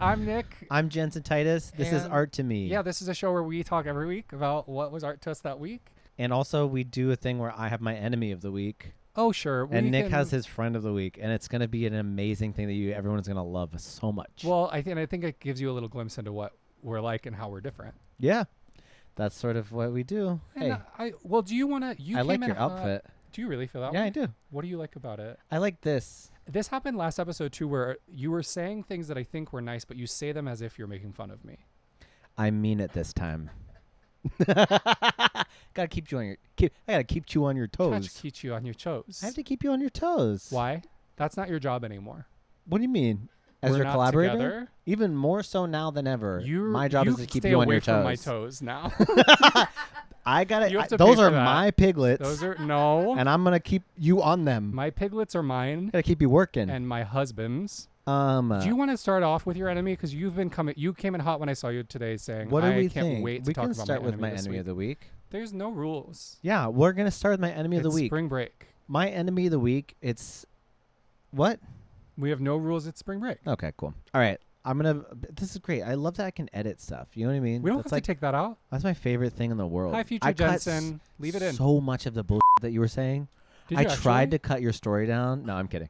I'm Nick. I'm Jenson Titus. This is Art to Me. Yeah, this is a show where we talk every week about what was art to us that week. And also we do a thing where I have my enemy of the week. Oh, sure. And Nick has his friend of the week. And it's going to be an amazing thing that everyone's going to love so much. Well, I think it gives you a little glimpse into what we're like and how we're different. Yeah. That's sort of what we do. And hey. Do you want to... I like your outfit. Do you really feel that way? Yeah, I do. What do you like about it? I like this. This happened last episode, too, where you were saying things that I think were nice, but you say them as if you're making fun of me. I mean it this time. Gotta keep you on your... I gotta keep you on your toes. Keep you on your toes. I have to keep you on your toes. Why? That's not your job anymore. What do you mean? As We're your not collaborator? Together. Even more so now than ever. My job is to keep stay you on away your from toes. my toes now. I gotta. You have to those pay are for that. my piglets. Those are no. And I'm gonna keep you on them. My piglets are mine. Gotta keep you working. And my husband's. Do you want to start off with your enemy? Because you've been coming. You came in hot when I saw you today, saying, "What do we can't think? wait to we talk can about start my with enemy my this enemy week." of the week. There's no rules. Yeah, we're gonna start with my enemy of the week. Spring break. My enemy of the week. It's what? We have no rules at spring break. Okay, cool. All right. This is great. I love that I can edit stuff. You know what I mean? We don't have to take that out. That's my favorite thing in the world. Hi, future Jensen. Leave it in. So much of the bullshit that you were saying. Did you tried to cut your story down. No, I'm kidding.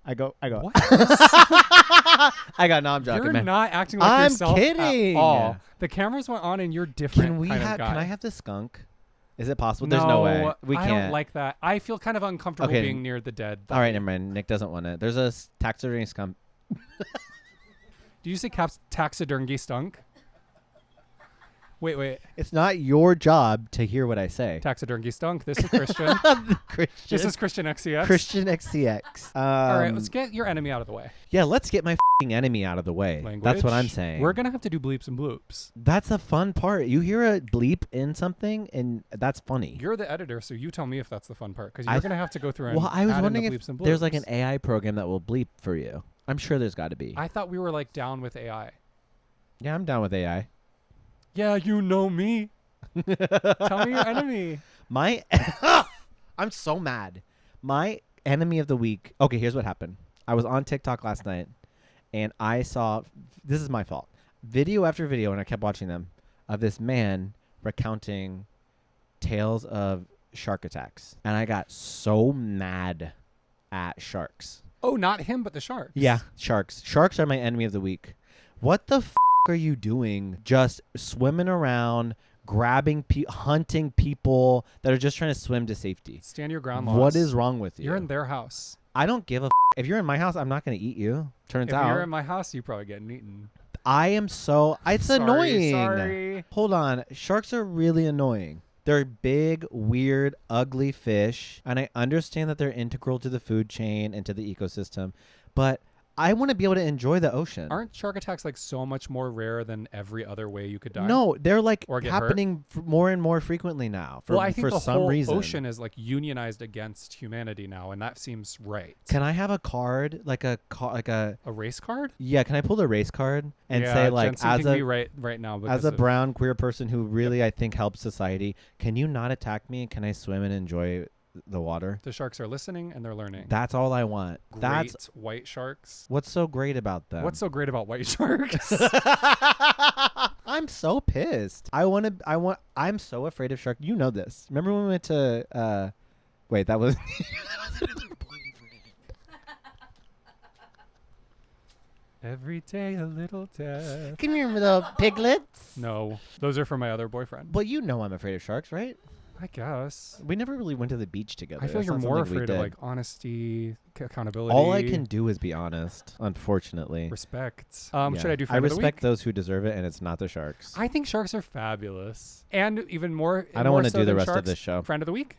I go. What? No, I'm joking, You're man. not acting like I'm yourself kidding. at all. The cameras went on and you're different. Can I have the skunk? Is it possible? There's no way. We can't. I don't like that. I feel kind of uncomfortable being near the dead. All right, never mind. Nick doesn't want it. There's a taxidermy skunk. Do you say taxidermy stunk? Wait. It's not your job to hear what I say. Taxidermy stunk. This is Christian. This is Christian XCX. Christian XCX. All right, let's get your enemy out of the way. Yeah, let's get my enemy out of the way. Language. That's what I'm saying. We're going to have to do bleeps and bloops. That's a fun part. You hear a bleep in something, and that's funny. You're the editor, so you tell me if that's the fun part, because you're going to have to go through and I was wondering if there's like an AI program that will bleep for you. I'm sure there's got to be. I thought we were like down with AI. Yeah, I'm down with AI. Yeah, you know me. Tell me your enemy. I'm so mad. My enemy of the week. Okay, here's what happened. I was on TikTok last night, and I saw, this is my fault, video after video, and I kept watching them, of this man recounting tales of shark attacks. And I got so mad at sharks. Oh, not him, but the sharks. Yeah, sharks. Sharks are my enemy of the week. What the are you doing just swimming around, grabbing, hunting people that are just trying to swim to safety? Stand your ground, Lost. What is wrong with you? You're in their house. I don't give a If you're in my house, I'm not going to eat you. Turns out. If you're in my house, you probably get eaten. I am so... It's annoying. Sorry. Hold on. Sharks are really annoying. They're big, weird, ugly fish, and I understand that they're integral to the food chain and to the ecosystem, but I want to be able to enjoy the ocean. Aren't shark attacks like so much more rare than every other way you could die? No, they're like or get happening more and more frequently now. I think the some whole reason. ocean is like unionized against humanity now, and that seems right. Can I have a card, like a race card? Yeah, can I pull the race card and say like Jensen as can a be right now as a brown queer person who really I think helps society? Can you not attack me? Can I swim and enjoy the water? The sharks are listening and they're learning. That's all I want. That's white sharks. What's so great about them? What's so great about white sharks? I'm so pissed. I'm so afraid of sharks. You know this. Remember when we went to wait, that was Every day a little death. Can you remember the piglets? No, those are for my other boyfriend. Well, you know I'm afraid of sharks, right? I guess. We never really went to the beach together. I feel That's you're not more something we afraid of did. like honesty, accountability. All I can do is be honest, unfortunately. Respect. Yeah. Should I do I friend of the respect week? those who deserve it, and it's not the sharks. I think sharks are fabulous. And even more I don't want to do the than rest of sharks, this show. Friend of the week?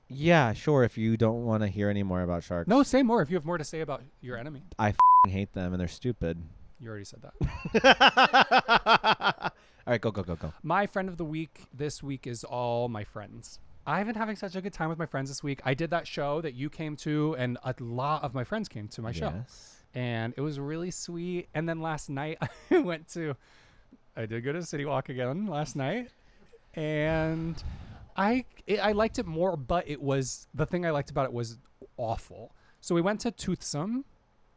Yeah, sure, if you don't want to hear any more about sharks. No, say more if you have more to say about your enemy. I hate them, and they're stupid. You already said that. All right, go. My friend of the week this week is all my friends. I've been having such a good time with my friends this week. I did that show that you came to, and a lot of my friends came to my show. And it was really sweet. And then last night, I did go to City Walk again last night. And I liked it more, but the thing I liked about it was awful. So we went to Toothsome,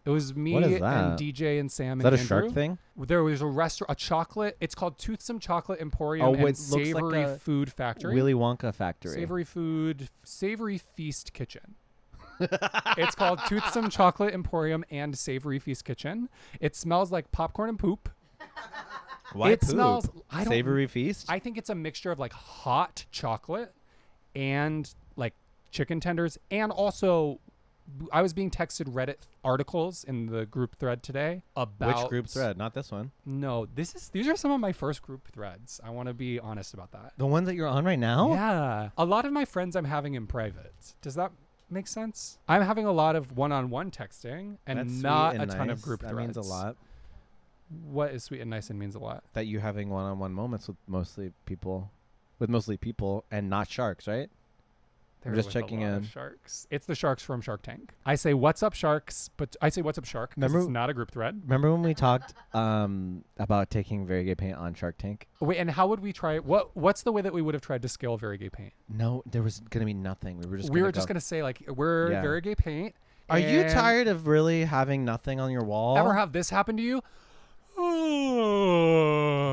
It was me What is and that? DJ and Sam Is and that a Andrew. shark thing? There was a restaurant, a chocolate. It's called Toothsome Chocolate Emporium Oh, and it looks like Savory a Food Factory. Willy Wonka factory. Savory Feast Kitchen. It's called Toothsome Chocolate Emporium and Savory Feast Kitchen. It smells like popcorn and poop. Why it poop? smells Savory Feast? I think it's a mixture of like hot chocolate and like chicken tenders, and also I was being texted Reddit articles in the group thread today about Which group thread? Not this one. No, these are some of my first group threads. I want to be honest about that. The ones that you're on right now? Yeah. A lot of my friends I'm having in private. Does that make sense? I'm having a lot of one-on-one texting and That's not sweet a and ton nice. of group that threads. means a lot. What is sweet and nice and means a lot? That you having one-on-one moments with mostly people and not sharks, right? I'm just checking in. Sharks. It's the sharks from Shark Tank. I say, "What's up, sharks?" But I say, "What's up, shark?" Because it's not a group thread. Remember when we talked about taking very gay paint on Shark Tank? Wait, and how would we try? What's the way that we would have tried to scale very gay paint? No, there was gonna be nothing. We were just gonna say like we're very gay paint. Are you tired of really having nothing on your wall? Ever have this happen to you?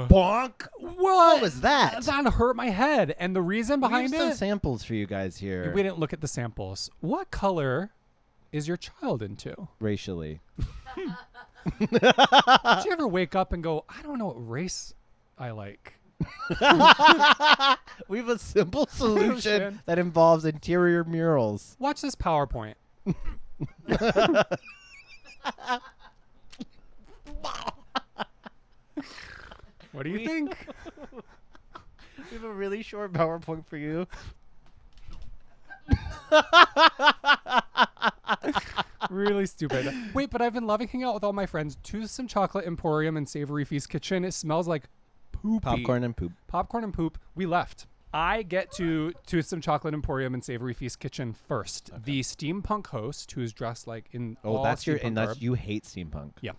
Bonk! What was that? That hurt my head. And the reason behind we have it. some samples for you guys here. We didn't look at the samples. What color is your child into? Racially. Did you ever wake up and go, I don't know what race I like? We have a simple solution that involves interior murals. Watch this PowerPoint. What do you think? We have a really short PowerPoint for you. Really stupid. Wait, but I've been loving hanging out with all my friends. Toothsome Chocolate Emporium and Savory Feast Kitchen. It smells like poopy. Popcorn and poop. Popcorn and poop. We left. I get to Toothsome Chocolate Emporium and Savory Feast Kitchen first. Okay. The steampunk host, who's dressed like in all that's your steampunk and that's garb, you hate steampunk. Yeah.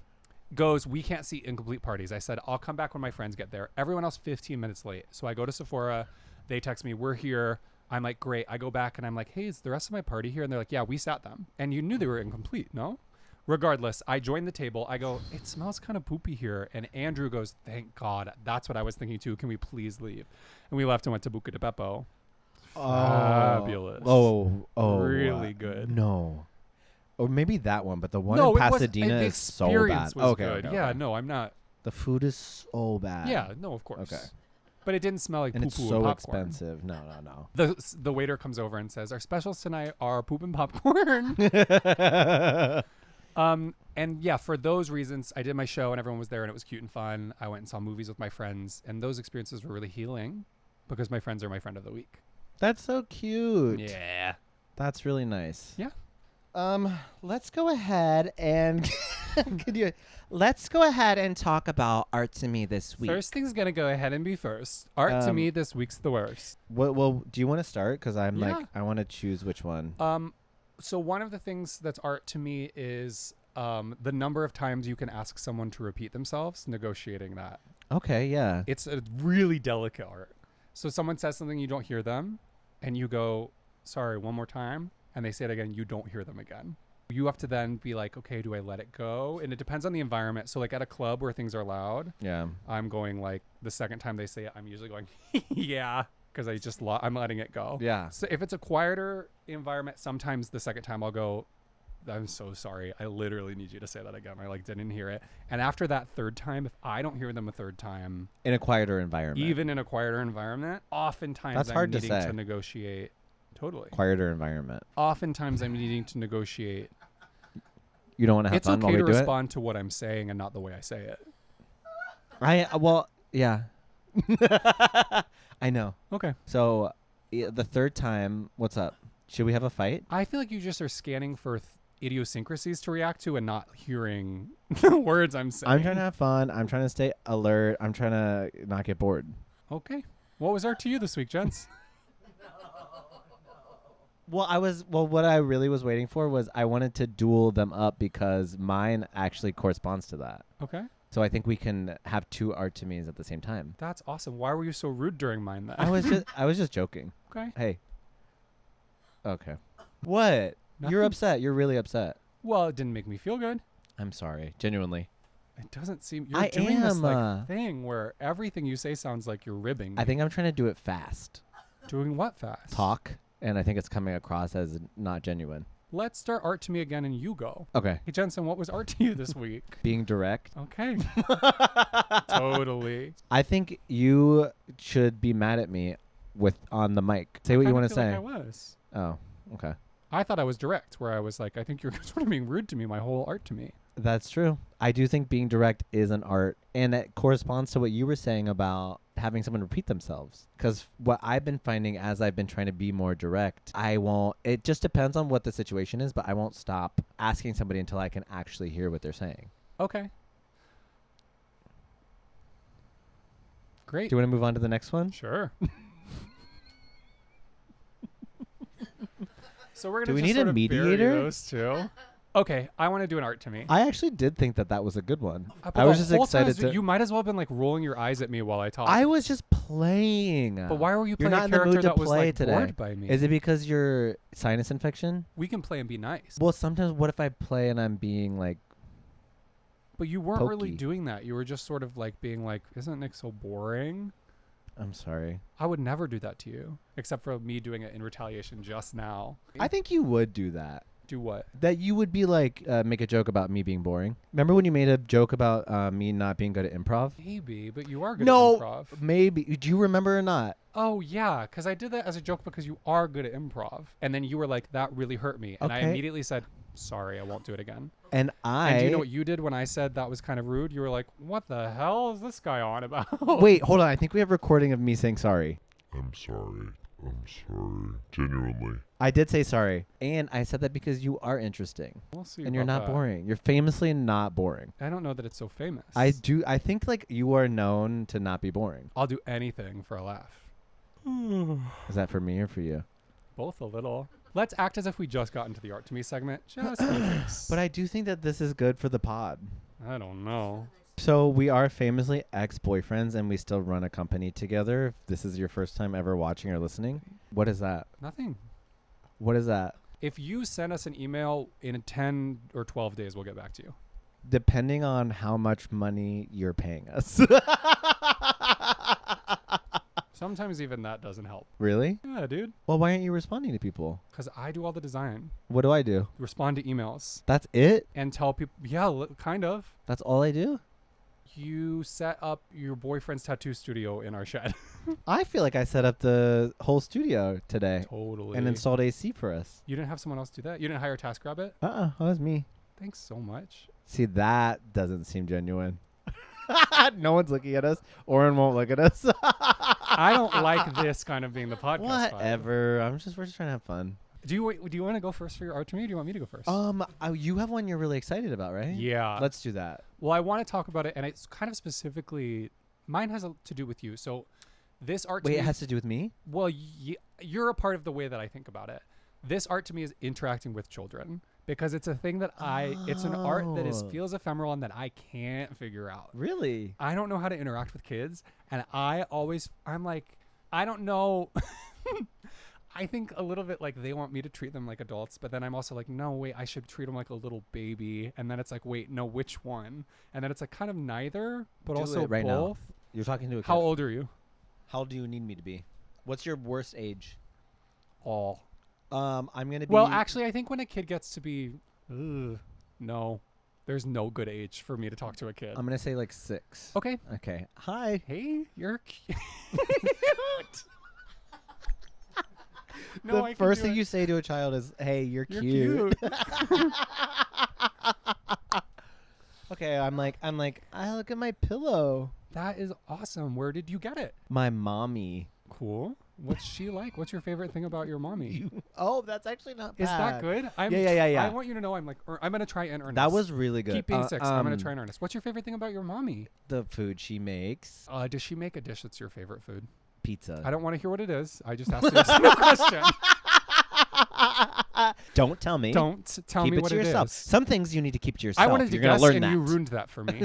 Goes, we can't seat incomplete parties. I said, I'll come back when my friends get there. Everyone else 15 minutes late. So I go to Sephora. They text me, we're here. I'm like, great. I go back and I'm like, hey, is the rest of my party here? And they're like, yeah, we sat them. And you knew they were incomplete, no? Regardless, I joined the table. I go, it smells kind of poopy here. And Andrew goes, thank God. That's what I was thinking too. Can we please leave? And we left and went to Buca de Beppo. Fabulous. Really good. No. Or maybe that one, but the one in Pasadena is so bad. Okay. Yeah, no, I'm not. The food is so bad. Yeah, no, of course. Okay. But it didn't smell like and poo-poo it's and so popcorn. expensive. No. The waiter comes over and says, our specials tonight are poop and popcorn. And yeah, for those reasons, I did my show and everyone was there and it was cute and fun. I went and saw movies with my friends and those experiences were really healing because my friends are my friend of the week. That's so cute. Yeah. That's really nice. Yeah. Let's go ahead and let's go ahead and talk about art to me this week. First thing's gonna go ahead and be first. Art to me this week's the worst. Well, do you want to start? Because I want to choose which one. So one of the things that's art to me is the number of times you can ask someone to repeat themselves, negotiating that. Okay, yeah. It's a really delicate art. So someone says something, you don't hear them, and you go, sorry, one more time, and they say it again, you don't hear them again. You have to then be like, okay, do I let it go? And it depends on the environment. So like at a club where things are loud, yeah, I'm going like the second time they say it, I'm usually going, yeah, because I'm letting it go. Yeah. So if it's a quieter environment, sometimes the second time I'll go, I'm so sorry. I literally need you to say that again. I didn't hear it. And after that third time, if I don't hear them a third time, in a quieter environment, even in a quieter environment, oftentimes I'm needing to negotiate. Totally. Quieter environment. Oftentimes I'm needing to negotiate. You don't want to have fun while we do it? It's okay to respond to what I'm saying and not the way I say it. Yeah. I know. Okay. So the third time, what's up? Should we have a fight? I feel like you just are scanning for idiosyncrasies to react to and not hearing the words I'm saying. I'm trying to have fun. I'm trying to stay alert. I'm trying to not get bored. Okay. What was art to you this week, gents? What I really was waiting for was I wanted to duel them up because mine actually corresponds to that. Okay. So I think we can have two art to me's at the same time. That's awesome. Why were you so rude during mine then? I was just joking. Okay. Hey. Okay. What? Nothing. You're upset. You're really upset. Well, it didn't make me feel good. I'm sorry. Genuinely. It doesn't seem you're doing this thing where everything you say sounds like you're ribbing. I think I'm trying to do it fast. Doing what fast? Talk, and I think it's coming across as not genuine. Let's start art to me again, and you go. Okay. Hey Jensen, what was art to you this week? Being direct. Okay. Totally. I think you should be mad at me on the mic. Say what you want to say. Like I was. Oh, okay. I thought I was direct, where I was like, I think you're sort of being rude to me. My whole art to me. That's true. I do think being direct is an art, and it corresponds to what you were saying about having someone repeat themselves. Because what I've been finding as I've been trying to be more direct, it just depends on what the situation is, but I won't stop asking somebody until I can actually hear what they're saying. Okay. Great. Do you want to move on to the next one? Sure. So we're Do gonna we just need a sort of bury mediator? those two. Okay, I want to do an art to me. I actually did think that was a good one. But I was the just whole time excited to. you might as well have been like rolling your eyes at me while I talk. I was just playing. But why were you You're playing not a in the character mood to that was play like today. bored by me? Is it because your sinus infection? We can play and be nice. Well, sometimes what if I play and I'm being like, But you weren't really pokey. doing that. You were just sort of like being like, isn't Nick so boring? I'm sorry. I would never do that to you, except for me doing it in retaliation just now. I think you would do that. Do what? That you would be like, make a joke about me being boring. Remember when you made a joke about me not being good at improv? Maybe, but you are good No, at improv. maybe. Do you remember or not? Oh, yeah, because I did that as a joke because you are good at improv. And then you were like, that really hurt me. And I Okay. immediately said, sorry, I won't do it again. And And do you know what you did when I said that was kind of rude? You were like, what the hell is this guy on about? Wait, hold on. I think we have recording of me saying sorry. I'm sorry. Genuinely. I did say sorry. And I said that because you are interesting. We'll see. And you're about not that. boring. You're famously not boring. I don't know that it's so famous. I think like you are known to not be boring. I'll do anything for a laugh. Is that for me or for you? Both a little. Let's act as if we just got into the art to me segment. Just in case. But I do think that this is good for the pod. I don't know. So we are famously ex-boyfriends and we still run a company together. If this is your first time ever watching or listening. What is that? Nothing. What is that? If you send us an email in 10 or 12 days, we'll get back to you. Depending on how much money you're paying us. Sometimes even that doesn't help. Really? Yeah, dude. Well, why aren't you responding to people? Because I do all the design. What do I do? Respond to emails. That's it? And tell people, yeah, kind of. That's all I do? You set up your boyfriend's tattoo studio in our shed. I feel like I set up the whole studio today. Totally. And installed AC for us. You didn't have someone else do that? You didn't hire TaskRabbit? That was me. Thanks so much. See, that doesn't seem genuine. No one's looking at us. Oren won't look at us. I don't like this kind of being the podcast vibe. Whatever. We're just trying to have fun. Do you want to go first for your art to me, or do you want me to go first? You have one you're really excited about, right? Yeah. Let's do that. Well, I want to talk about it, and it's kind of specifically, mine has to do with you. So this art to Wait, me... it has to do with me? Well, you're a part of the way that I think about it. This art to me is interacting with children because it's a thing that it's an art that feels ephemeral and that I can't figure out. Really? I don't know how to interact with kids, and I'm like, I don't know. I think a little bit like they want me to treat them like adults, but then I'm also like, no, wait, I should treat them like a little baby. And then it's like, wait, no, which one? And then it's like kind of neither, but Do also it right both. now. You're talking to a kid. How old are you? How old do you need me to be? What's your worst age? All. I'm going to be... Well, actually, I think when a kid gets to be, no, there's no good age for me to talk to a kid. I'm going to say like 6. Okay. Okay. Hi. Hey, you're cute. The first thing you say to a child is, hey, you're cute. Okay, I'm like, I look at my pillow. That is awesome. Where did you get it? My mommy. Cool. What's she like? What's your favorite thing about your mommy? Oh, that's actually not bad. Is that good? Yeah. I want you to know I'm going to try and earn That was really good. Keep being 6. I'm going to try and earnest. What's your favorite thing about your mommy? The food she makes. Does she make a dish that's your favorite food? Pizza. I don't want to hear what it is. I just asked you a simple question. Don't tell me. Don't tell keep me it what to it yourself. is. Some things you need to keep to yourself. I wanted to You're gonna guess, learn and that. you ruined that for me.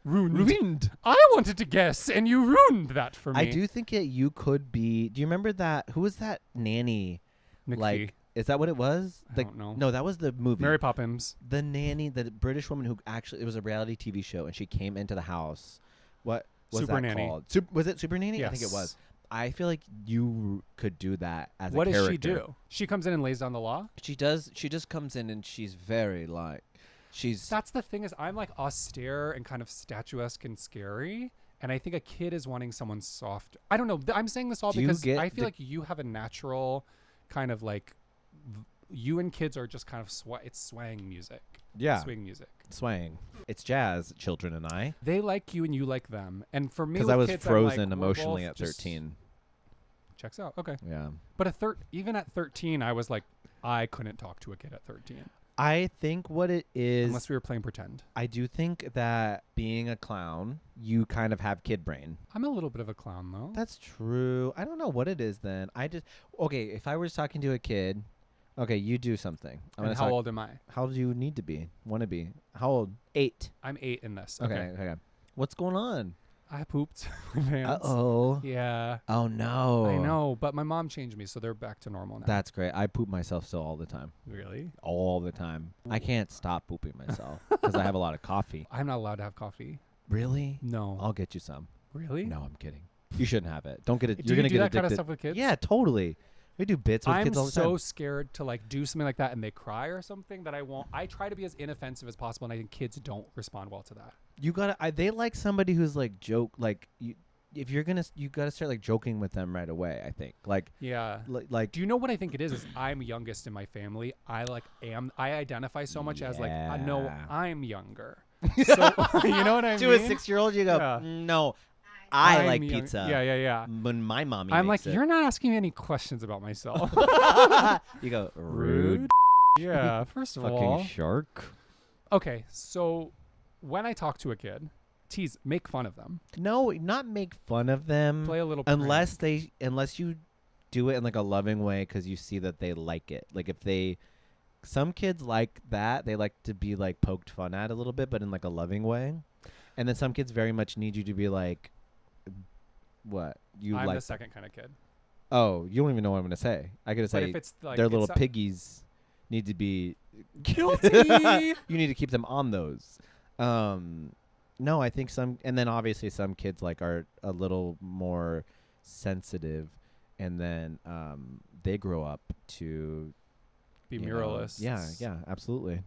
Ruined. I wanted to guess, and you ruined that for me. I do think you could be. Do you remember that? Who was that nanny? Nick like Fee. Is that what it was? I don't know. No, that was the movie. Mary Poppins. The nanny, the British woman who actually, it was a reality TV show, and she came into the house. What was Super that Nanny. called? Was it Super Nanny? Yes. I think it was. I feel like you could do that as What a character. does she do? She comes in and lays down the law? She does. She just comes in and she's very like, That's the thing is I'm like austere and kind of statuesque and scary. And I think a kid is wanting someone soft. I don't know. I'm saying this all because I feel like you have a natural kind of like, you and kids are just kind of, it's swaying music. Yeah. Swing music. Swaying. It's jazz, children and I. They like you and you like them. And for me, because I was kids, frozen I'm like, emotionally at 13. Checks out. Okay. Yeah. But even at 13, I was like, I couldn't talk to a kid at 13. I think what it is, unless we were playing pretend. I do think that being a clown, you kind of have kid brain. I'm a little bit of a clown, though. That's true. I don't know what it is then. Okay, if I was talking to a kid, okay, you do something. And how old am I? How old do you need to be? Want to be? How old? 8. I'm 8 in this. Okay. What's going on? I pooped my pants. Uh-oh. Yeah. Oh, no. I know, but my mom changed me, so they're back to normal now. That's great. I poop myself still all the time. Really? All the time. I can't stop pooping myself because I have a lot of coffee. I'm not allowed to have coffee. Really? No. I'll get you some. Really? No, I'm kidding. You shouldn't have it. Don't get it. Do You're you gonna do get that addicted. kind of stuff with kids? Yeah, totally. We do bits with kids all the time. I'm so scared to like do something like that and they cry or something that I won't. I try to be as inoffensive as possible, and I think kids don't respond well to that. You gotta. They like somebody who's like joke. Like you, if you're gonna, you gotta start like joking with them right away. I think. Like. Yeah. Like. Do you know what I think it is? Is I'm youngest in my family. I identify so much as like no, I'm younger. So you know what I mean? To a 6-year-old, you go, Yeah. no. I like young. pizza. Yeah. When my mommy I'm makes like, you're not asking me any questions about myself. You go, rude. Yeah, first of all. Fucking shark. Okay, so when I talk to a kid, make fun of them. No, not make fun of them. Play a little unless you do it in like a loving way because you see that they like it. Like some kids like that. They like to be like poked fun at a little bit, but in like a loving way. And then some kids very much need you to be like, what you I'm like? the second kind of kid. Oh, you don't even know what I'm gonna say. I gotta say if it's like their little piggies need to be guilty. You need to keep them on those. No, I think and then obviously some kids like are a little more sensitive, and then they grow up to be muralists. Yeah, absolutely.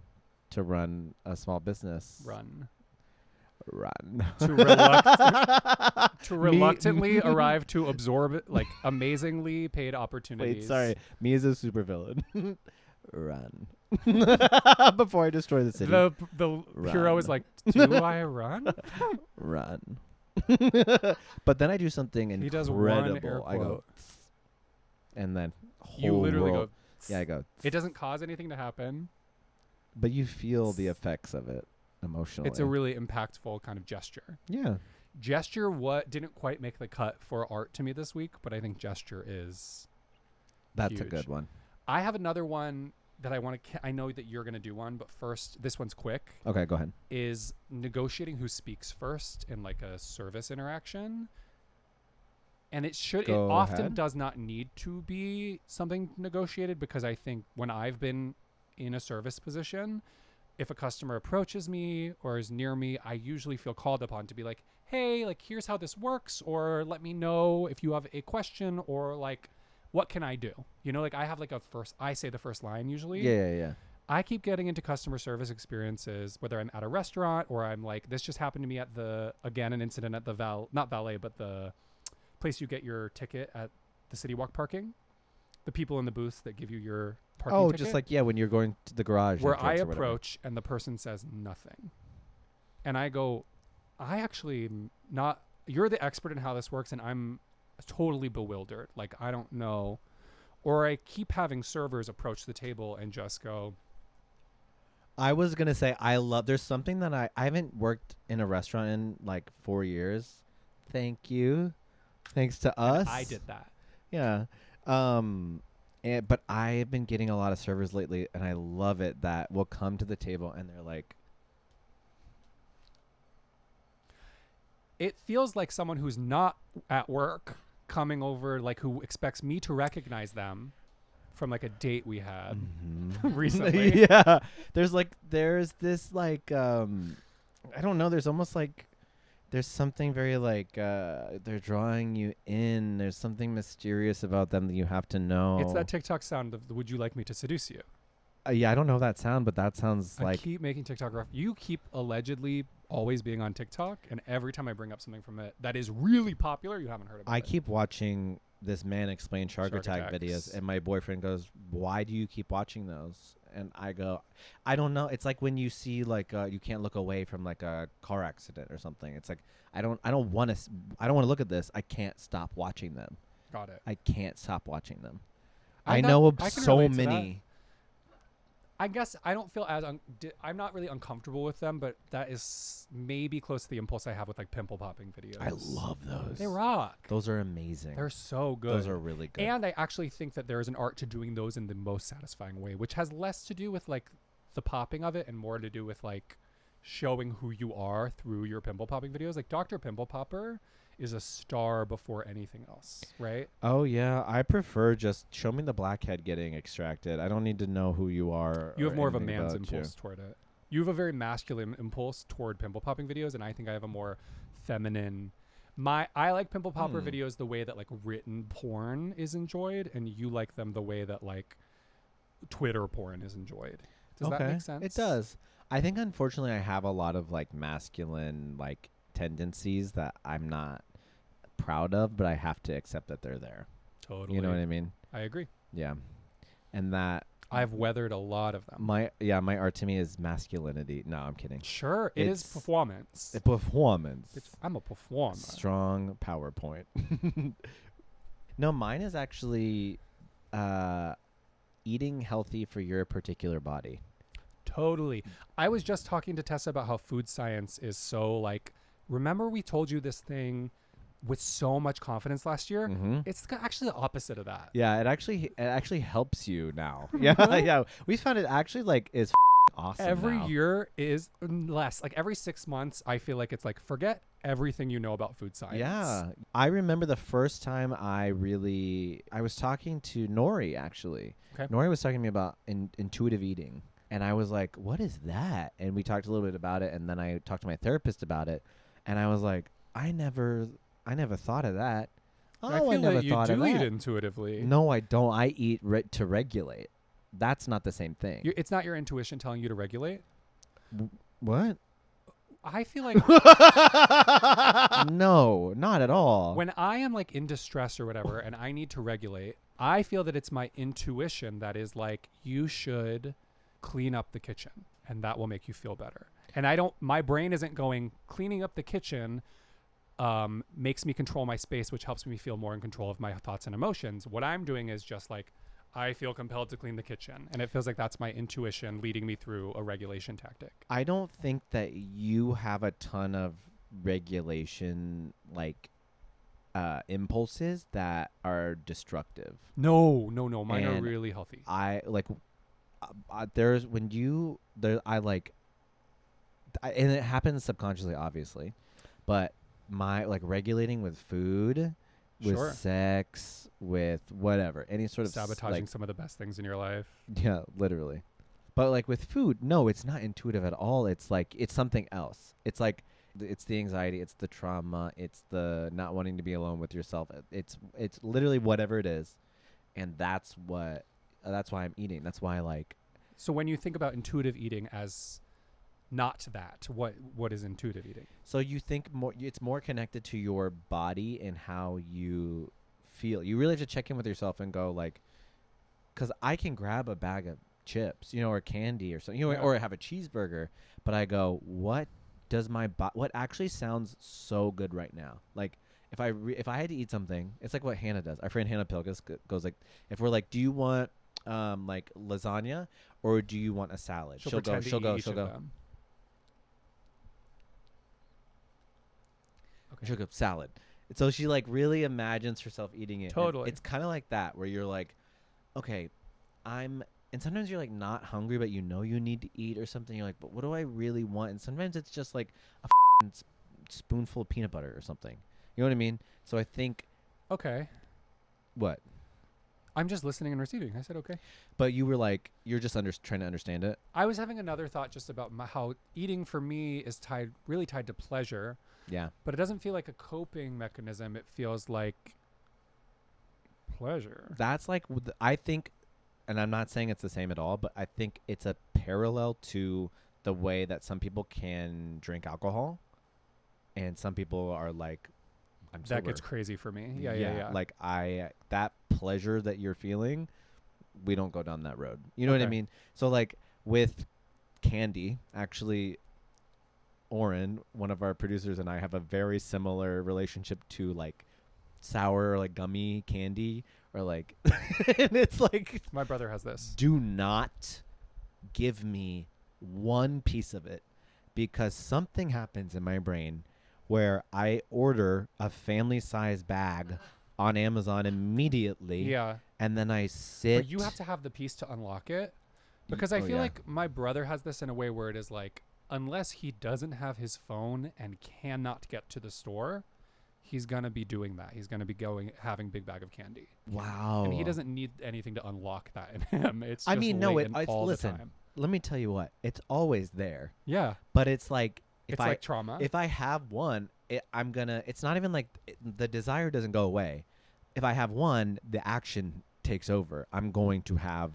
To run a small business. Run. To reluctantly arrive to absorb like amazingly paid opportunities. Wait, sorry. Me as a supervillain. Run. Before I destroy the city. The hero is like, do I run? Run. But then I do something incredible. He does one air I go, quote. and then You literally world, go. Yeah, I go. It doesn't cause anything to happen. But you feel the effects of it emotionally. It's a really impactful kind of gesture. Yeah. Gesture didn't quite make the cut for art to me this week, but I think gesture is That's huge. a good one. I have another one that I want to I know that you're going to do one, but first, this one's quick. Okay, go ahead. Is negotiating who speaks first in like a service interaction. And it often does not need to be something negotiated, because I think when I've been in a service position, if a customer approaches me or is near me, I usually feel called upon to be like, hey, like, here's how this works, or let me know if you have a question, or like, what can I do? You know, like I have like I say the first line usually. Yeah. I keep getting into customer service experiences, whether I'm at a restaurant or I'm like, this just happened to me at an incident at the not valet, but the place you get your ticket at the City Walk parking. The people in the booths that give you your parking ticket. Just like, when you're going to the garage. Where I approach and the person says nothing. And I go, you're the expert in how this works, and I'm totally bewildered. Like, I don't know. Or I keep having servers approach the table and just go. I was going to say, there's something that I haven't worked in a restaurant in like 4 years. Thank you. Thanks to us. I did that. Yeah. But I've been getting a lot of servers lately, and I love it that will come to the table and they're like, it feels like someone who's not at work coming over, like who expects me to recognize them from like a date we had Mm-hmm. recently. Yeah. There's this like I don't know, there's almost like there's something very like they're drawing you in. There's something mysterious about them that you have to know. It's that TikTok sound of the "Would you like me to seduce you?" Yeah, I don't know that sound, but that sounds I like keep making TikTok you keep allegedly always being on TikTok, and every time I bring up something from it that is really popular, you haven't heard about it. I keep watching this man explain shark attack videos, and my boyfriend goes, "Why do you keep watching those?" And I go, "I don't know. It's like when you see like you can't look away from like a car accident or something. It's like I don't want to look at this. I can't stop watching them. Got it. I can't stop watching them. I know can so relate to many. I guess I don't feel as I'm not really uncomfortable with them, but that is maybe close to the impulse I have with like pimple popping videos. I love those. They rock. Those are amazing. They're so good. Those are really good. And I actually think that there is an art to doing those in the most satisfying way, which has less to do with like the popping of it and more to do with like showing who you are through your pimple popping videos. Like Dr. Pimple Popper is a star before anything else, right? Oh yeah, I prefer just show me the blackhead getting extracted. I don't need to know who you are. You have more of a anything man's about impulse toward it. You have a very masculine impulse toward pimple popping videos, and I think I have a more feminine. I like pimple popper videos the way that like written porn is enjoyed, and you like them the way that like Twitter porn is enjoyed. Does that make sense? It does. I think unfortunately I have a lot of like masculine like tendencies that I'm not proud of, but I have to accept that they're there. Totally. You know what I mean? I agree. Yeah. And that I've weathered a lot of them. my art to me is masculinity. No, I'm kidding. Sure, it is performance. Performance. I'm a performer. Strong PowerPoint. No, mine is actually eating healthy for your particular body. Totally. I was just talking to Tessa about how food science is so like, remember we told you this thing with so much confidence last year? Mm-hmm. It's actually the opposite of that. Yeah, it actually helps you now. Yeah, yeah. We found it actually like is awesome. Every now. year is less. Like every 6 months, I feel like it's like forget everything you know about food science. Yeah. I remember the first time I was talking to Nori actually. Okay. Nori was talking to me about intuitive eating. And I was like, what is that? And we talked a little bit about it. And then I talked to my therapist about it. And I was like, I never thought of that. Oh, I feel never that you thought of do eat that. intuitively. No, I don't. I eat to regulate. That's not the same thing. It's not your intuition telling you to regulate. What? I feel like No, not at all. when I am like in distress or whatever and I need to regulate, I feel that it's my intuition that is like, you should clean up the kitchen and that will make you feel better. And my brain isn't going, cleaning up the kitchen makes me control my space, which helps me feel more in control of my thoughts and emotions. What I'm doing is just like, I feel compelled to clean the kitchen. And it feels like that's my intuition leading me through a regulation tactic. I don't think that you have a ton of regulation like impulses that are destructive. No. Mine are And really healthy. I like there's when you there I like and it happens subconsciously obviously, but my like regulating with food, with Sure. sex, with whatever, any sort of Sabotaging some of the best things in your life. yeah, literally. But like with food, no, it's not intuitive at all. It's like it's something else. It's like it's the anxiety, it's the trauma, it's the not wanting to be alone with yourself. It's literally whatever it is, and that's why I'm eating. That's why I like. So when you think about intuitive eating as not that, what is intuitive eating? So you think more? It's more connected to your body and how you feel. You really have to check in with yourself and go like, because I can grab a bag of chips, or candy or something, Yeah. or have a cheeseburger, but I go, what does what actually sounds so good right now? Like if I had to eat something, it's like what Hannah does. Our friend Hannah Pilgus goes like, if we're like, do you want like lasagna or do you want a salad? She'll go. Okay. She'll go salad. And so she like really imagines herself eating it. Totally. And it's kind of like that where you're like, okay, and sometimes you're like not hungry, but you need to eat or something. You're like, but what do I really want? And sometimes it's just like a spoonful of peanut butter or something. You know what I mean? So I think. Okay. What? I'm just listening and receiving. I said, okay. But you were like, you're just trying to understand it. I was having another thought just about how eating for me is really tied to pleasure. Yeah. But it doesn't feel like a coping mechanism. It feels like pleasure. That's like, I think, and I'm not saying it's the same at all, but I think it's a parallel to the way that some people can drink alcohol and some people are like, I'm sober. That gets crazy for me. Yeah. Like that pleasure that you're feeling, we don't go down that road. You know what I mean? So like with candy, actually, Oren, one of our producers, and I have a very similar relationship to like sour or like gummy candy or like, and it's like, my brother has this. Do not give me one piece of it because something happens in my brain where I order a family size bag on Amazon immediately. Yeah. And then I sit. But you have to have the piece to unlock it. Because I feel like my brother has this in a way where it is like, unless he doesn't have his phone and cannot get to the store, he's going to be doing that. He's going to be having big bag of candy. Wow. And he doesn't need anything to unlock that in him. It's just all listen, the time. Let me tell you what. It's always there. Yeah. But it's like, it's like trauma. If I have one, it's not even like the desire doesn't go away. If I have one, the action takes over. I'm going to have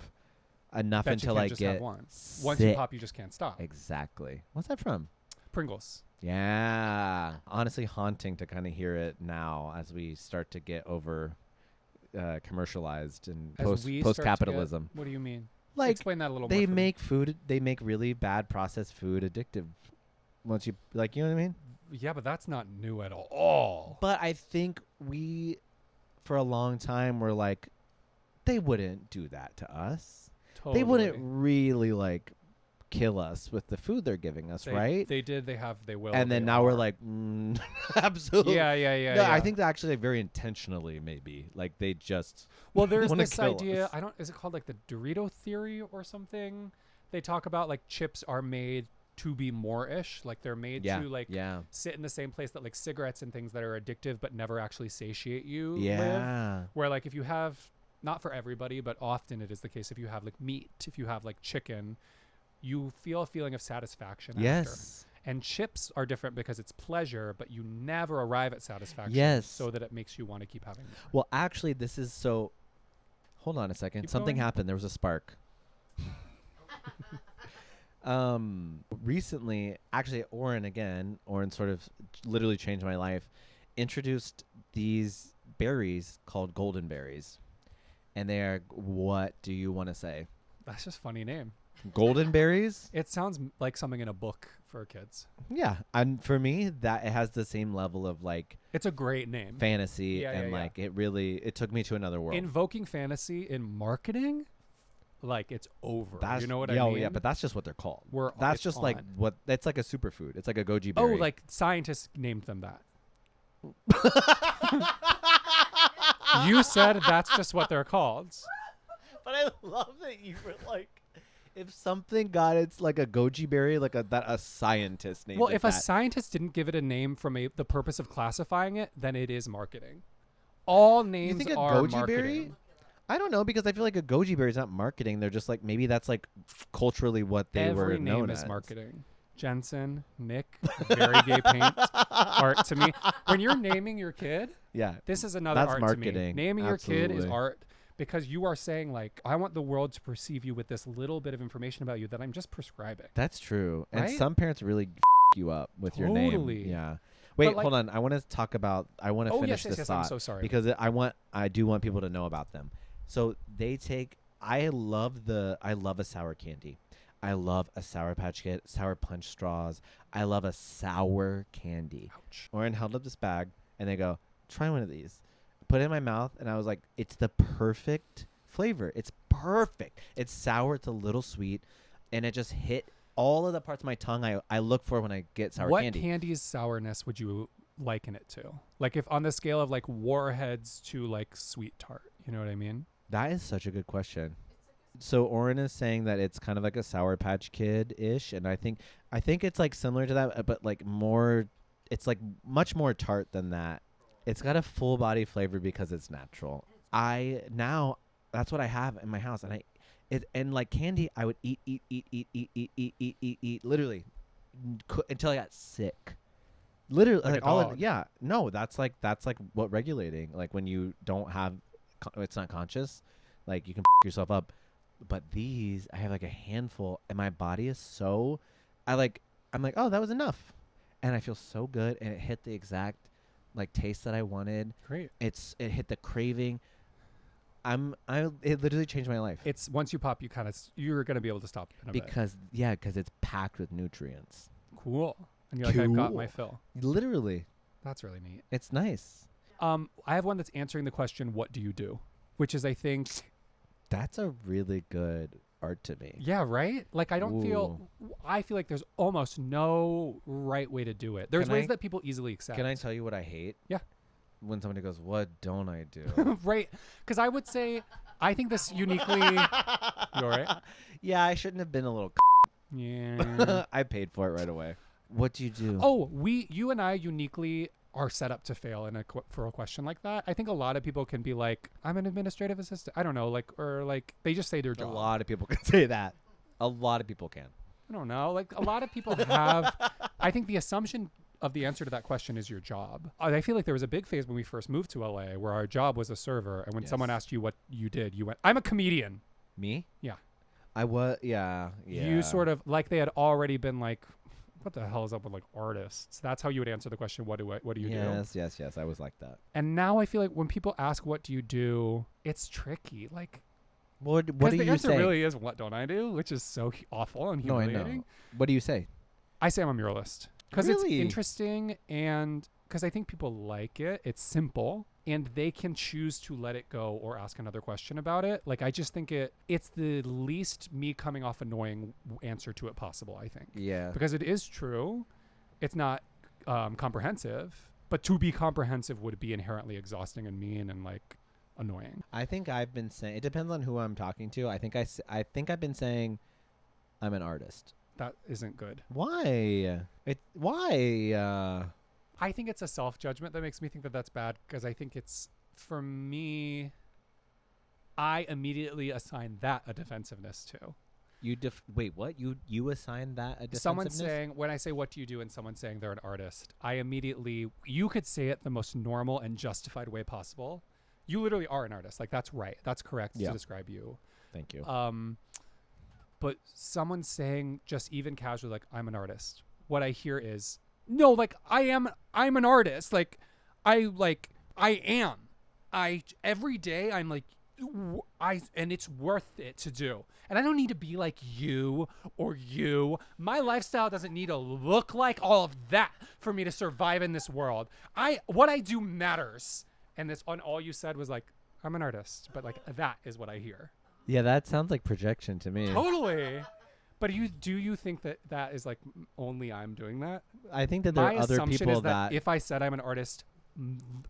enough until I get one. Once you pop, you just can't stop. Exactly. What's that from? Pringles. Yeah. Honestly, haunting to kind of hear it now as we start to get over commercialized and post capitalism. What do you mean? Like, explain that a little more. They make really bad processed food addictive. Once you like, you know what I mean? Yeah, but that's not new at all. But I think for a long time, were like, they wouldn't do that to us. Totally. They wouldn't really like kill us with the food they're giving us, right? They did. They will. And then now we're like, absolutely. Yeah. No, I think that actually very intentionally, maybe like they just. Well, there's this idea. Is it called like the Dorito theory or something? They talk about like chips are made to be more-ish, like they're made to like sit in the same place that like cigarettes and things that are addictive but never actually satiate you live. Where like if you have, not for everybody, but often it is the case, if you have like meat, if you have like chicken, you feel a feeling of satisfaction after. And chips are different because it's pleasure, but you never arrive at satisfaction so that it makes you want to keep having more. Well, actually, this is so... Hold on a second. Something happened. There was a spark. Recently, actually, Oren sort of literally changed my life, introduced these berries called golden berries. And they are, what do you want to say? That's just a funny name. Golden berries? It sounds like something in a book for kids. Yeah. And for me, that it has the same level of like... It's a great name. Fantasy. Like it took me to another world. Invoking fantasy in marketing? Like it's over. You know what I mean? Yeah, but that's just what they're called. Like what it's like a superfood. It's like a goji berry. Oh, like scientists named them that. You said that's just what they're called. But I love that you were like, if something got it's like a goji berry, like a scientist named it. Well, if a scientist didn't give it a name from the purpose of classifying it, then it is marketing. All names you think are a goji marketing. Berry? I don't know, because I feel like a goji berry is not marketing. They're just like, maybe that's like culturally what they were known as. Every name is marketing. Jenson, Nic, very gay paint, art to me. When you're naming your kid, this is another art marketing. To me. Naming your kid is art because you are saying like, I want the world to perceive you with this little bit of information about you that I'm just prescribing. That's true. Right? And some parents really you up with your name. Yeah. Wait, hold on. I want to talk about, finish this thought. I'm so sorry. Because I do want people to know about them. So I love a sour candy. I love a Sour Patch Kid, Sour Punch straws. I love a sour candy. Ouch. Oren held up this bag, and they go, try one of these. Put it in my mouth, and I was like, it's the perfect flavor. It's perfect. It's sour. It's a little sweet, and it just hit all of the parts of my tongue I look for when I get sour candy. What candy's sourness would you liken it to? Like if on the scale of like Warheads to like Sweet Tart, you know what I mean? That is such a good question. So Oren is saying that it's kind of like a Sour Patch Kid-ish, and I think it's like similar to that, but like more. It's like much more tart than that. It's got a full body flavor because it's natural. That's what I have in my house, and and like candy, I would eat, literally, until I got sick. Literally, Like a dog. yeah. No, that's like what regulating. Like when you don't have, it's not conscious. Like you can yourself up, but these I have like a handful, and my body is so, I'm like, oh, that was enough, and I feel so good, and it hit the exact like taste that I wanted. Great. It hit the craving. It literally changed my life. It's once you pop, you're gonna be able to stop in a bit. because it's packed with nutrients. Cool. And you're like, I got my fill. Literally, That's really neat. it's nice. I have one that's answering the question, what do you do? Which is, I think, That's a really good art to me. yeah, right? Like I feel like there's almost no right way to do it. There's ways that people easily accept. Can I tell you what I hate? Yeah. When somebody goes, "What don't I do?" Right. Because I would say, I think this uniquely, you all right? Yeah, I shouldn't have been a little. Yeah. I paid for it right away. What do you do? Oh, you and I uniquely are set up to fail for a question like that. I think a lot of people can be like, I'm an administrative assistant. I don't know, or they just say their job. A lot of people can say that. A lot of people can. I don't know. Like a lot of people have. I think the assumption of the answer to that question is your job. I feel like there was a big phase when we first moved to LA where our job was a server, and when someone asked you what you did, you went, "I'm a comedian." Me? Yeah. I was. Yeah. You sort of like they had already been like, what the hell is up with like artists? That's how you would answer the question, what do you do? Yes. I was like that. And now I feel like when people ask what do you do, it's tricky. Like, what do the you answer say? really is what don't I do, which is so awful and humiliating. No, I know. What do you say? I say I'm a muralist because Really? it's interesting, and because I think people like it. It's simple, and they can choose to let it go or ask another question about it. Like I just think it's the least me coming off annoying answer to it possible, I think. Yeah. Because it is true. It's not comprehensive, but to be comprehensive would be inherently exhausting and mean and like annoying. I think I've been saying, it depends on who I'm talking to. I think I've been saying I'm an artist. That isn't good. Why? Why? I think it's a self-judgment that makes me think that that's bad, because I think it's, for me, I immediately assign that a defensiveness to. Wait, what? You assign that a defensiveness? Someone saying, when I say what do you do and someone saying they're an artist, I immediately, you could say it the most normal and justified way possible. You literally are an artist. Like that's right. That's correct to describe you. Thank you. But someone saying just even casually, like, I'm an artist, what I hear is, no, like I'm an artist. Like I am. Every day I'm like, and it's worth it to do. And I don't need to be like you or you. My lifestyle doesn't need to look like all of that for me to survive in this world. What I do matters. And this on all you said was like, I'm an artist, but like that is what I hear. Yeah, that sounds like projection to me. Totally. But do you think that is like only I'm doing that? I think that there are other people is that if I said I'm an artist,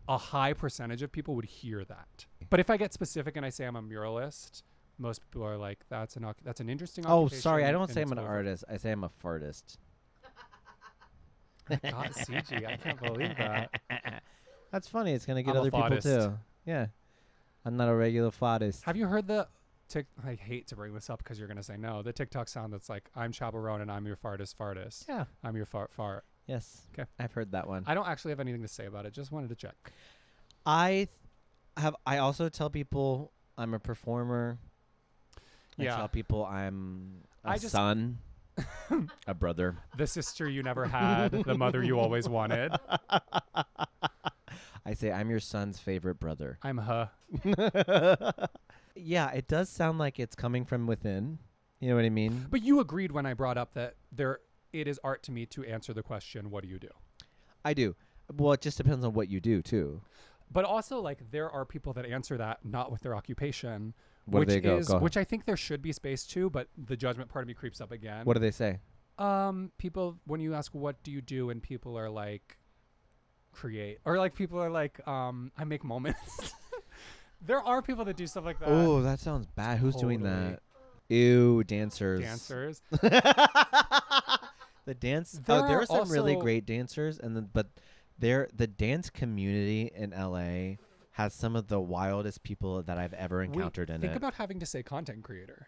a high percentage of people would hear that. But if I get specific and I say I'm a muralist, most people are like, that's an interesting Oh, occupation. sorry, I don't say I'm an artist. I say I'm a fartist. God, CG, I can't believe that. That's funny. It's gonna get I'm a other people fodist. too. Yeah, I'm not a regular fodist. Have you heard the I hate to bring this up because you're gonna say no. The TikTok sound that's like, I'm Chaperone and I'm your fartist. Yeah, I'm your fart. yes. Okay, I've heard that one. I don't actually have anything to say about it. Just wanted to check. I also tell people I'm a performer. Yeah. I tell people I'm a son, a brother, the sister you never had, the mother you always wanted. I say I'm your son's favorite brother. I'm her. Yeah, it does sound like it's coming from within. You know what I mean? But you agreed when I brought up that it is art to me to answer the question, what do you do? I do. Well, it just depends on what you do too. But also, like, there are people that answer that not with their occupation, Where do they go? Which I think there should be space to, but the judgment part of me creeps up again. What do they say? People, when you ask what do you do, and people are like, create, or like people are like, I make moments. There are people that do stuff like that. Oh, that sounds bad. Who's doing that? Ew, dancers. The dance. There are some really great dancers, but the dance community in LA has some of the wildest people that I've ever encountered in it. Think about having to say content creator.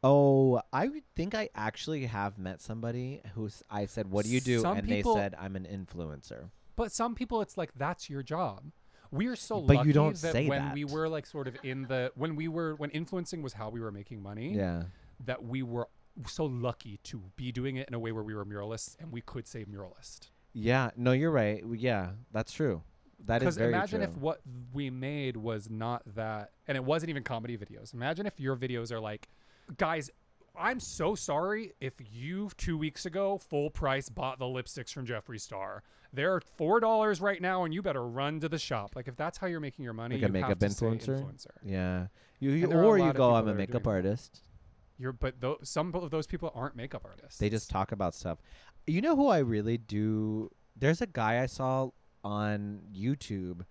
Oh, I think I actually have met somebody I said, "What do you do?" And they said, "I'm an influencer." But some people, it's like, that's your job. We are so But lucky you don't that say when that. we were like sort of when influencing was how we were making money, that we were so lucky to be doing it in a way where we were muralists and we could say muralist. Yeah, no, you're right. Yeah, that's true. That is very true. Because imagine if what we made was not that, and it wasn't even comedy videos. Imagine if your videos are like, guys, I'm so sorry if you 2 weeks ago full price bought the lipsticks from Jeffree Star. They're $4 right now, and you better run to the shop. Like, if that's how you're making your money, like a you makeup have to influencer? say influencer. Yeah, or you go, I'm a makeup artist. Some of those people aren't makeup artists. They just talk about stuff. You know who I really do? There's a guy I saw on YouTube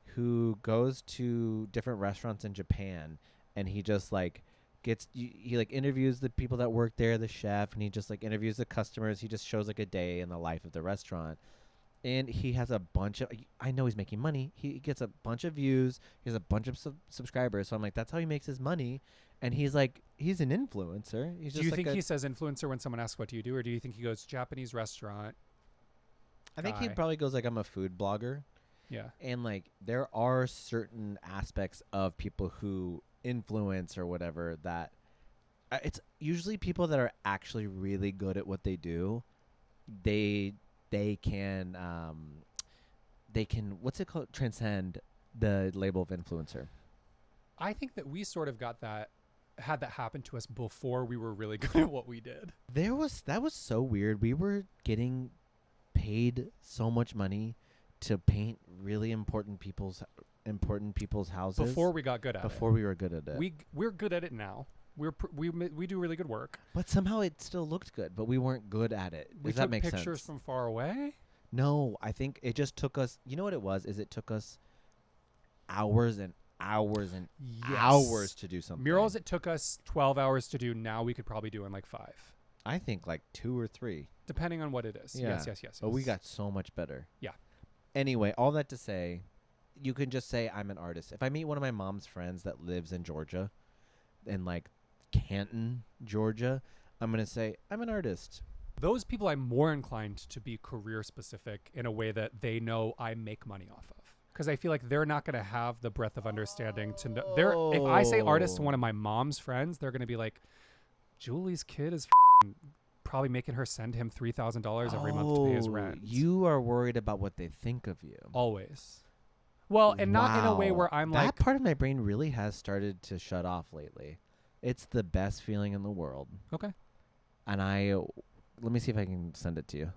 who goes to different restaurants in Japan, and he just like he like interviews the people that work there, the chef, and he just like interviews the customers. He just shows like a day in the life of the restaurant. And he has a bunch of, I know he's making money. He gets a bunch of views. He has a bunch of subscribers. So I'm like, that's how he makes his money. And he's like, he's an influencer. He's just do you like think he says influencer when someone asks, what do you do? Or do you think he goes Japanese restaurant? I think he probably goes like, I'm a food blogger. Yeah. And like, there are certain aspects of people who influence or whatever that it's usually people that are actually really good at what they do. They can what's it called, transcend the label of influencer. I think that we sort of had that happen to us before we were really good at what we did. That was so weird. We were getting paid so much money to paint really important people's houses before we got good at it. Before we were good at it. We're good at it now. We do really good work. But somehow it still looked good, but we weren't good at it. Does that make sense? We took pictures from far away? No, I think it just took us, you know what it was? Is it took us hours and hours and hours to do something. Murals, it took us 12 hours to do. Now we could probably do in like 5. I think like 2 or 3. Depending on what it is. Yeah. Yes. But we got so much better. Yeah. Anyway, all that to say, you can just say I'm an artist. If I meet one of my mom's friends that lives in Georgia, in like Canton, Georgia, I'm going to say I'm an artist. Those people I'm more inclined to be career specific in a way that they know I make money off of. Because I feel like they're not going to have the breadth of understanding to know. If I say artist to one of my mom's friends, they're going to be like, Julie's kid is probably making her send him $3,000 every month to pay his rent. You are worried about what they think of you. Always. Well, and not in a way where I'm that part of my brain really has started to shut off lately. It's the best feeling in the world. Okay. And let me see if I can send it to you.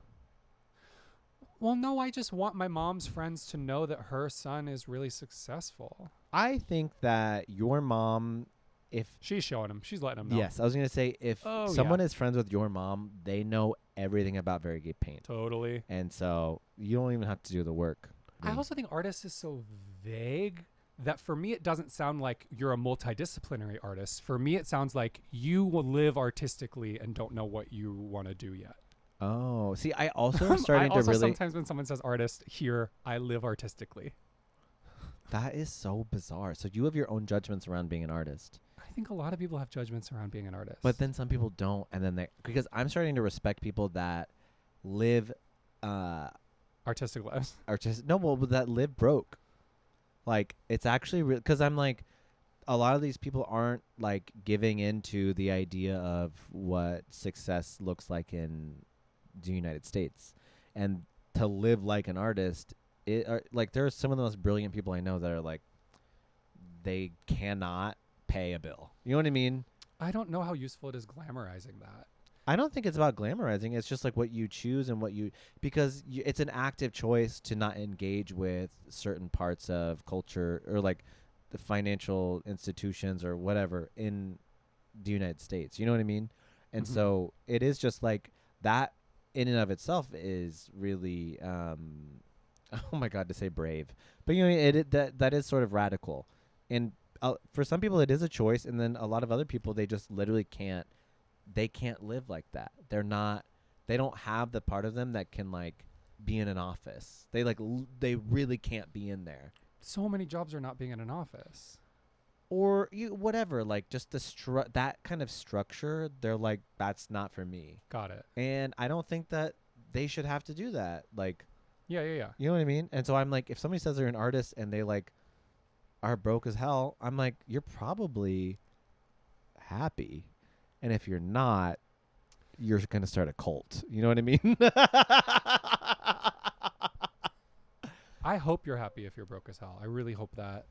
Well, no, I just want my mom's friends to know that her son is really successful. I think that your mom, if she's showing him, she's letting him know. Yes, I was going to say, if someone is friends with your mom, they know everything about variegated paint. Totally. And so you don't even have to do the work. I also think artist is so vague that for me, it doesn't sound like you're a multidisciplinary artist. For me, it sounds like you will live artistically and don't know what you want to do yet. Oh, see, I also am starting to really... sometimes when someone says artist, here, I live artistically. That is so bizarre. So you have your own judgments around being an artist. I think a lot of people have judgments around being an artist. But then some people don't. And then because I'm starting to respect people that live... artistic lives. That live broke. Like, it's actually... Because I'm like... A lot of these people aren't like giving into the idea of what success looks like in the United States, and to live like an artist, like there are some of the most brilliant people I know that are like, they cannot pay a bill. You know what I mean? I don't know how useful it is glamorizing that. I don't think it's about glamorizing. It's just like what you choose and because it's an active choice to not engage with certain parts of culture or like the financial institutions or whatever in the United States. You know what I mean? And so it is just like that in and of itself is really, oh my God, to say brave. But you know, that is sort of radical. And for some people it is a choice. And then a lot of other people, they just literally can't live like that. They don't have the part of them that can like be in an office. They really can't be in there. so many jobs are not being in an office. Or whatever, like just that kind of structure, they're like, that's not for me. Got it. And I don't think that they should have to do that. Like, Yeah. you know what I mean? And so I'm like, if somebody says they're an artist and they like are broke as hell, I'm like, you're probably happy. And if you're not, you're going to start a cult. You know what I mean? I hope you're happy if you're broke as hell. I really hope that.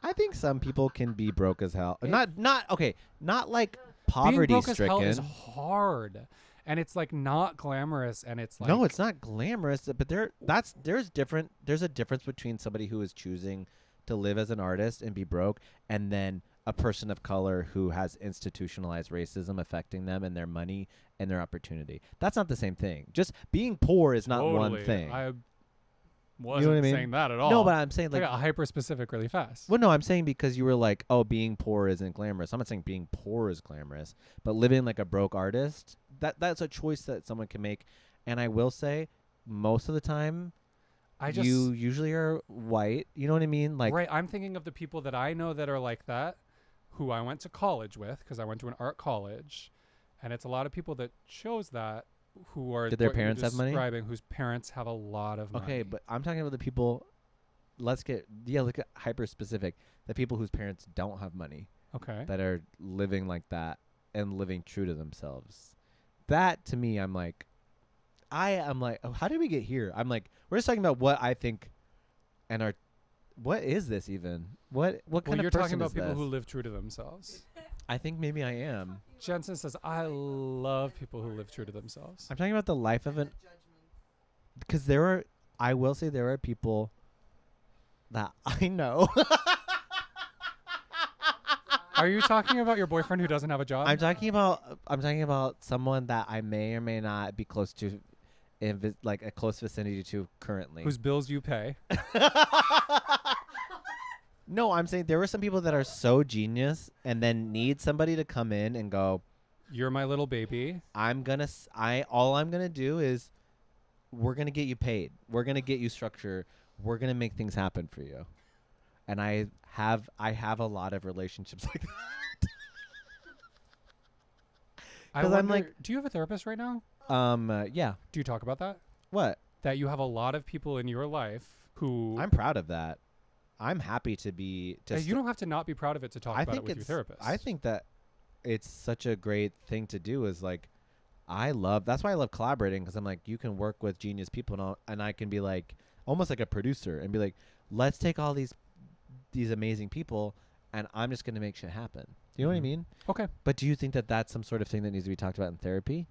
I think some people can be broke as hell. Not like poverty being broke stricken. as hell is hard, and it's like not glamorous, and it's like no, it's not glamorous. But there's a difference between somebody who is choosing to live as an artist and be broke, and then a person of color who has institutionalized racism affecting them and their money and their opportunity. That's not the same thing. Just being poor is not one thing. I wasn't you know what I mean? saying that at all. No, but I'm saying like I got hyper specific really fast. Well, no, I'm saying because you were like, oh, being poor isn't glamorous. I'm not saying being poor is glamorous, but living like a broke artist, that's a choice that someone can make. And I will say, most of the time, you usually are white. You know what I mean? Like, right. I'm thinking of the people that I know that are like that, who I went to college with, because I went to an art college, and it's a lot of people that chose that. Who are did their parents have money? Whose parents have a lot of money. Okay, but I'm talking about the people. Look at hyper specific. The people whose parents don't have money. Okay. That are living like that and living true to themselves. That to me, I'm like, oh, how did we get here? I'm like, we're just talking about what I think, and what is this even? What kind of person is this? You're talking about people who live true to themselves. I think maybe I am. Jensen says, I love people who live true to themselves. I'm talking about the life of an... Because I will say there are people that I know. Are you talking about your boyfriend who doesn't have a job? I'm talking about someone that I may or may not be close to, like a close vicinity to currently. Whose bills you pay. No, I'm saying there were some people that are so genius and then need somebody to come in and go, you're my little baby. All I'm going to do is we're going to get you paid. We're going to get you structure. We're going to make things happen for you. And I have a lot of relationships like that. I'm like, do you have a therapist right now? Yeah. Do you talk about that? What? That you have a lot of people in your life who... I'm proud of that. I'm happy to be... you don't have to not be proud of it to talk about it with your therapist. I think that it's such a great thing to do is like, that's why I love collaborating, because I'm like, you can work with genius people and I can be like, almost like a producer and be like, let's take all these amazing people and I'm just going to make shit happen. Do you know what I mean? Okay. But do you think that that's some sort of thing that needs to be talked about in therapy?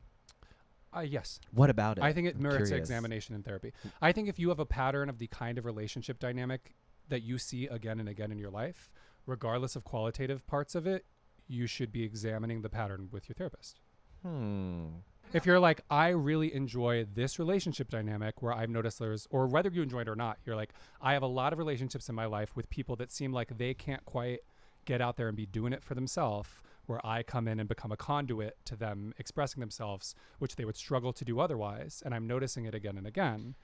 Yes. What about it? I think it merits examination in therapy. I think if you have a pattern of the kind of relationship dynamic that you see again and again in your life, regardless of qualitative parts of it, you should be examining the pattern with your therapist. If you're like, I really enjoy this relationship dynamic where I've noticed or whether you enjoy it or not, you're like, I have a lot of relationships in my life with people that seem like they can't quite get out there and be doing it for themselves, where I come in and become a conduit to them expressing themselves, which they would struggle to do otherwise. And I'm noticing it again and again.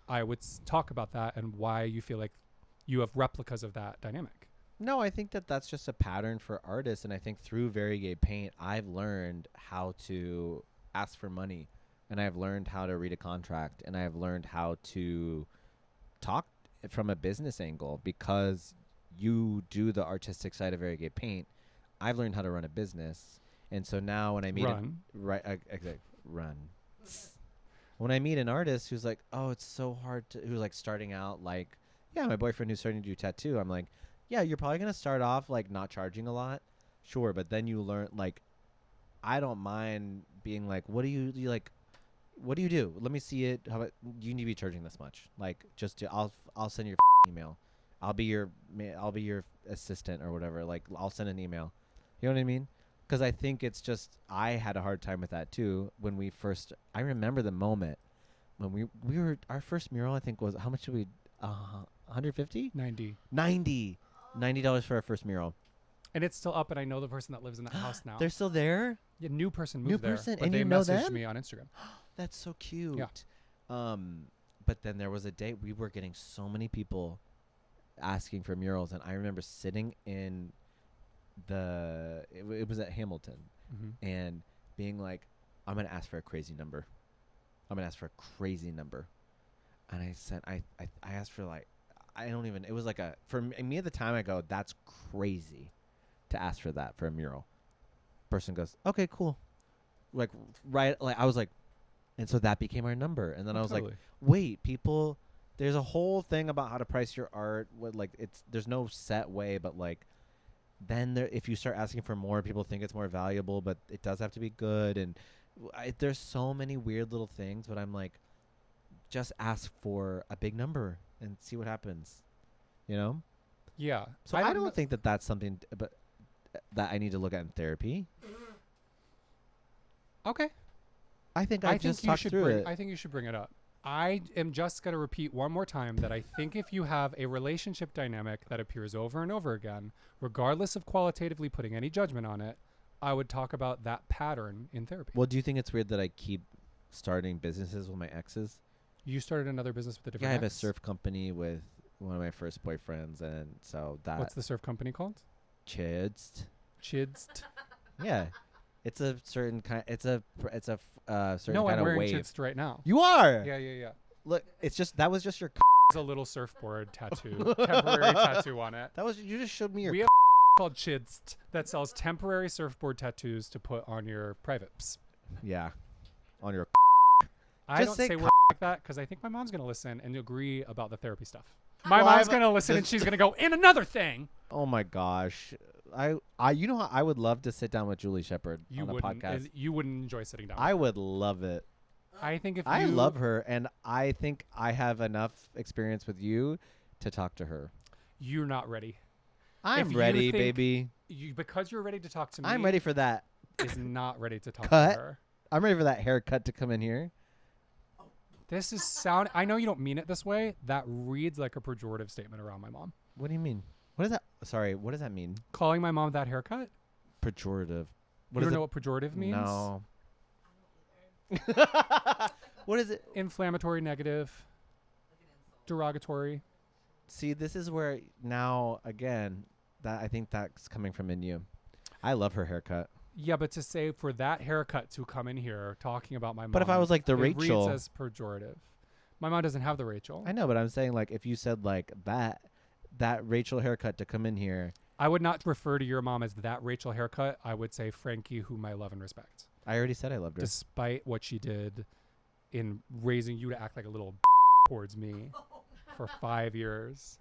I would talk about that and why you feel like you have replicas of that dynamic. No, I think that that's just a pattern for artists. And I think through Variegated Paint, I've learned how to ask for money, and I've learned how to read a contract, and I've learned how to talk from a business angle, because you do the artistic side of Variegated Paint. I've learned how to run a business. And so now when I meet run. When I meet an artist who's like, oh, it's so hard who's like starting out, like, yeah, my boyfriend who's starting to do tattoo, I'm like, yeah, you're probably going to start off like not charging a lot. Sure. But then you learn, like, I don't mind being like, what do you do? Let me see it. How about, you need to be charging this much? Like, I'll send your email. I'll be your assistant or whatever. Like, I'll send an email. You know what I mean? Because I think it's just, I had a hard time with that too. When we first, I remember the moment when we were, our first mural, I think was, how much did we, 150? $90 for our first mural. And it's still up, and I know the person that lives in that house now. They're still there? Yeah, new person moved there. But and you they know messaged them? me on Instagram. That's so cute. Yeah. But then there was a day we were getting so many people asking for murals, and I remember sitting in it was at Hamilton, and being like, I'm gonna ask for a crazy number. I'm gonna ask for a crazy number. And I said, I asked for like, I don't even, it was like for me at the time, I go, that's crazy to ask for that for a mural. Person goes, okay, cool. Like, right, like, I was like, and so that became our number. And then I was like, wait, people, there's a whole thing about how to price your art. What, like, there's no set way, but like, then if you start asking for more, people think it's more valuable, but it does have to be good. And there's so many weird little things, but I'm like, just ask for a big number and see what happens, you know? Yeah. So I don't think that that's something that I need to look at in therapy. Okay. I think I just talked through it. I think you should bring it up. I am just going to repeat one more time that I think if you have a relationship dynamic that appears over and over again, regardless of qualitatively putting any judgment on it, I would talk about that pattern in therapy. Well, do you think it's weird that I keep starting businesses with my exes? You started another business with a different I have ex? a surf company with one of my first boyfriends, and so that... What's the surf company called? Chidst. Yeah. It's a certain kind... It's a certain kind of wave. No, I'm wearing Chidst right now. You are? Yeah. Look, it's just... That was just your... There's a little surfboard tattoo. Temporary tattoo on it. That was... You just showed me your... We have called Chidst that sells temporary surfboard tattoos to put on your privates. Yeah. On your... I don't say words like that because I think my mom's going to listen and agree about the therapy stuff. My mom's going to listen and she's going to go, in another thing. Oh my gosh. You know how I would love to sit down with Julie Shepard on a podcast. You wouldn't enjoy sitting down. I would love it. I think if I love her, and I think I have enough experience with you to talk to her. You're not ready. I'm ready, baby. Because you're ready to talk to me. I'm ready for that. Is not ready to talk to her. I'm ready for that haircut to come in here. This is sound. I know you don't mean it this way. That reads like a pejorative statement around my mom. What do you mean? What is that? Sorry, what does that mean? Calling my mom that haircut? Pejorative. You don't know what pejorative means? No. What is it? Inflammatory, negative, derogatory. See, this is where now, again, that I think that's coming from in you. I love her haircut. Yeah, but to say for that haircut to come in here talking about my mom. But if I was like the Rachel. It reads as pejorative. My mom doesn't have the Rachel. I know, but I'm saying like if you said like that Rachel haircut to come in here. I would not refer to your mom as that Rachel haircut. I would say Frankie, whom I love and respect. I already said I loved her. Despite what she did in raising you to act like a little towards me for 5 years.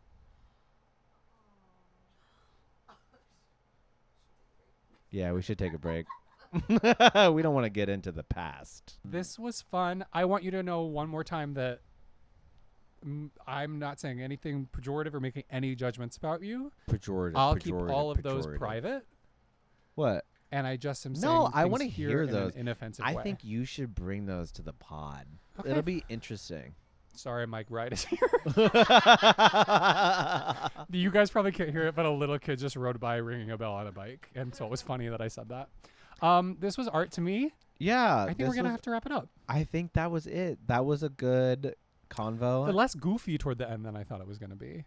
Yeah, we should take a break. We don't want to get into the past. This was fun. I want you to know one more time that I'm not saying anything pejorative or making any judgments about you. Pejorative. I'll keep all of those private. What? And I just am saying no, I want to hear those. In an inoffensive I way. think you should bring those to the pod. Okay. It'll be interesting. Sorry, Mike Wright is here. You guys probably can't hear it, but a little kid just rode by ringing a bell on a bike. And so it was funny that I said that. This was art to me. Yeah. I think we're going to have to wrap it up. I think that was it. That was a good convo. Less goofy toward the end than I thought it was going to be.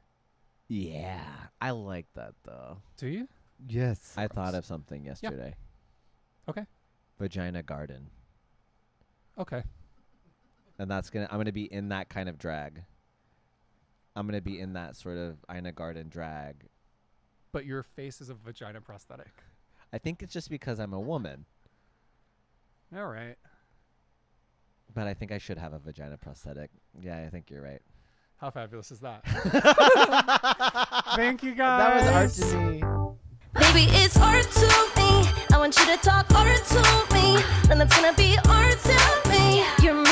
Yeah. I like that, though. Do you? Yes. I thought of something yesterday. Yeah. Okay. Vagina garden. Okay. And I'm gonna be in that kind of drag. I'm gonna be in that sort of Ina Garden drag. But your face is a vagina prosthetic. I think it's just because I'm a woman. All right. But I think I should have a vagina prosthetic. Yeah, I think you're right. How fabulous is that? Thank you, guys. That was art to me. Baby, it's art to me. I want you to talk art to me. Then it's gonna be art to me. You're